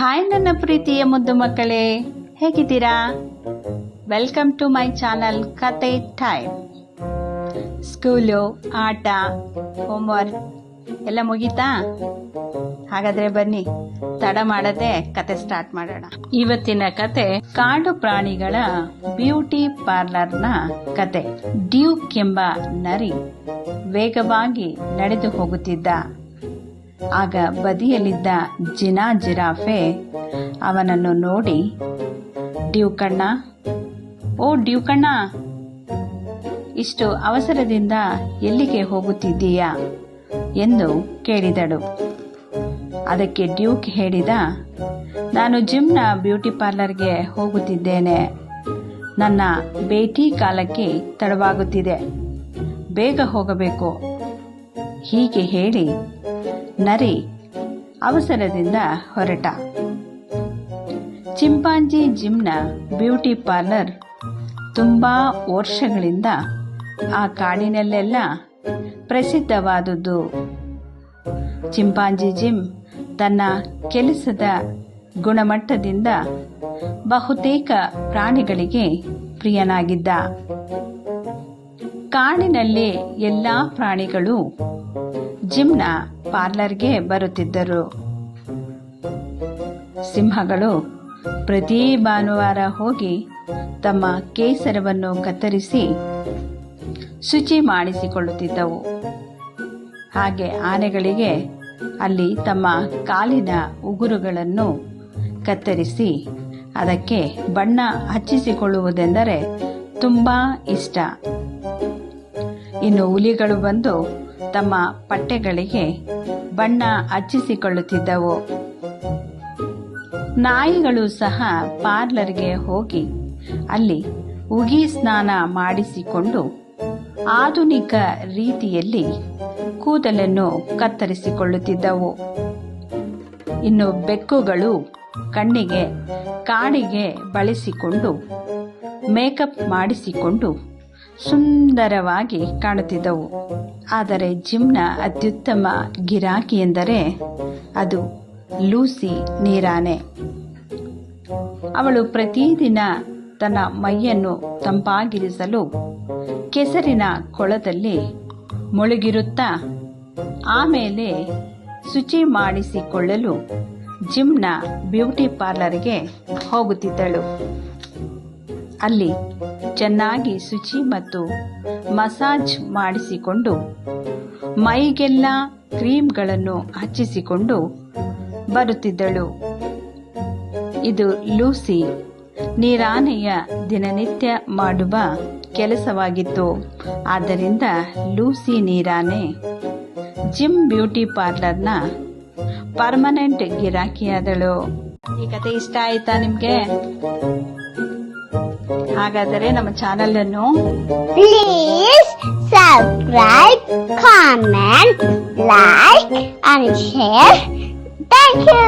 Hi ನನ್ನ ಪ್ರೀತಿಯ ಮುದ್ದು ಮಕ್ಕಳೇ, ಹೇಗಿದ್ದೀರಾ? ವೆಲ್ಕಮ್ ಟು ಮೈ ಚಾನಲ್ ಕತೆ ಟೈಮ್. ಸ್ಕೂಲು, ಆಟ, ಹೋಮ್ವರ್ಕ್ ಎಲ್ಲ ಮುಗೀತಾ? ಹಾಗಾದ್ರೆ ಬನ್ನಿ, ತಡ ಮಾಡದೆ ಕತೆ ಸ್ಟಾರ್ಟ್ ಮಾಡೋಣ. ಇವತ್ತಿನ ಕತೆ ಕಾಡು ಪ್ರಾಣಿಗಳ ಬ್ಯೂಟಿ ಪಾರ್ಲರ್ನ ಕತೆ. ಡ್ಯೂಕ್ ಎಂಬ ನರಿ ವೇಗವಾಗಿ ನಡೆದು ಹೋಗುತ್ತಿದ್ದ. ಆಗ ಬದಿಯಲ್ಲಿದ್ದ ಜಿರಾಫೆ ಅವನನ್ನು ನೋಡಿ, ಡ್ಯೂಕಣ್ಣ, ಓ ಡ್ಯೂಕಣ್ಣ, ಇಷ್ಟು ಅವಸರದಿಂದ ಎಲ್ಲಿಗೆ ಹೋಗುತ್ತಿದ್ದೀಯಾ ಎಂದು ಕೇಳಿದಳು. ಅದಕ್ಕೆ ಡ್ಯೂಕ್ ಹೇಳಿದ, ನಾನು ಜಿಮ್ನ ಬ್ಯೂಟಿ ಪಾರ್ಲರ್ಗೆ ಹೋಗುತ್ತಿದ್ದೇನೆ. ನನ್ನ ಭೇಟಿ ಕಾಲಕ್ಕೆ ತಡವಾಗುತ್ತಿದೆ, ಬೇಗ ಹೋಗಬೇಕು. ಹೀಗೆ ಹೇಳಿ ನರಿ ಅವಸರದಿಂದ ಹೊರಟ. ಚಿಂಪಾಂಜಿ ಜಿಮ್ನ ಬ್ಯೂಟಿ ಪಾರ್ಲರ್ ತುಂಬಾ ವರ್ಷಗಳಿಂದ ಆ ಕಾಡಿನಲ್ಲೆಲ್ಲ ಪ್ರಸಿದ್ಧವಾದುದು. ಚಿಂಪಾಂಜಿ ಜಿಮ್ ತನ್ನ ಕೆಲಸದ ಗುಣಮಟ್ಟದಿಂದ ಬಹುತೇಕ ಪ್ರಾಣಿಗಳಿಗೆ ಪ್ರಿಯನಾಗಿದ್ದ. ಕಾಡಿನಲ್ಲಿ ಎಲ್ಲಾ ಪ್ರಾಣಿಗಳು ಜಿಮ್ನ ಪಾರ್ಲರ್ಗೆ ಬರುತ್ತಿದ್ದರು. ಸಿಂಹಗಳು ಪ್ರತಿ ಭಾನುವಾರ ಹೋಗಿ ತಮ್ಮ ಕೇಸರವನ್ನು ಕತ್ತರಿಸಿ ಶುಚಿ ಮಾಡಿಸಿಕೊಳ್ಳುತ್ತಿದ್ದವು. ಹಾಗೆ ಆನೆಗಳಿಗೆ ಅಲ್ಲಿ ತಮ್ಮ ಕಾಲಿನ ಉಗುರುಗಳನ್ನು ಕತ್ತರಿಸಿ ಅದಕ್ಕೆ ಬಣ್ಣ ಹಚ್ಚಿಸಿಕೊಳ್ಳುವುದೆಂದರೆ ತುಂಬಾ ಇಷ್ಟ. ಇನ್ನು ಹುಲಿಗಳು ಬಂದು ತಮ್ಮ ಪಟ್ಟೆಗಳಿಗೆ ಬಣ್ಣ ಹಚ್ಚಿಸಿಕೊಳ್ಳುತ್ತಿದ್ದವು. ನಾಯಿಗಳು ಸಹ ಪಾರ್ಲರ್ಗೆ ಹೋಗಿ ಅಲ್ಲಿ ಉಗಿ ಸ್ನಾನ ಮಾಡಿಸಿಕೊಂಡು ಆಧುನಿಕ ರೀತಿಯಲ್ಲಿ ಕೂದಲನ್ನು ಕತ್ತರಿಸಿಕೊಳ್ಳುತ್ತಿದ್ದವು. ಇನ್ನು ಬೆಕ್ಕುಗಳು ಕಣ್ಣಿಗೆ ಕಾಡಿಗೆ ಬಳಸಿಕೊಂಡು ಮೇಕಪ್ ಮಾಡಿಸಿಕೊಂಡು ಸುಂದರವಾಗಿ ಕಾಣುತ್ತಿದ್ದವು. ಆದರೆ ಜಿಮ್ನ ಅತ್ಯುತ್ತಮ ಗಿರಾಕಿ ಎಂದರೆ ಅದು ಲೂಸಿ ನೀರಾನೆ. ಅವಳು ಪ್ರತಿದಿನ ತನ್ನ ಮೈಯನ್ನು ತಂಪಾಗಿರಿಸಲು ಕೆಸರಿನ ಕೊಳದಲ್ಲಿ ಮುಳುಗಿರುತ್ತಾ ಆಮೇಲೆ ಶುಚಿ ಮಾಡಿಸಿಕೊಳ್ಳಲು ಜಿಮ್ನ ಬ್ಯೂಟಿ ಪಾರ್ಲರ್ಗೆ ಹೋಗುತ್ತಿದ್ದಳು. ಅಲ್ಲಿ ಚೆನ್ನಾಗಿ ಶುಚಿ ಮತ್ತು ಮಸಾಜ್ ಮಾಡಿಸಿಕೊಂಡು ಮೈಗೆಲ್ಲ ಕ್ರೀಮ್ಗಳನ್ನು ಹಚ್ಚಿಸಿಕೊಂಡು ಬರುತ್ತಿದ್ದಳು. ಇದು ಲೂಸಿ ನೀರಾನೆಯ ದಿನನಿತ್ಯ ಮಾಡುವ ಕೆಲಸವಾಗಿತ್ತು. ಆದ್ದರಿಂದ ಲೂಸಿ ನೀರಾನೆ ಜಿಮ್ ಬ್ಯೂಟಿ ಪಾರ್ಲರ್ನ ಪರ್ಮನೆಂಟ್ ಗಿರಾಕಿಯಾದಳು. ಈ ಕತೆ ಇಷ್ಟ ಆಯ್ತಾ ನಿಮ್ಗೆ? ಹಾಗಾದರೆ ನಮ್ಮ ಚಾನೆಲ್ ಅನ್ನು please subscribe, comment, like and share. Thank you.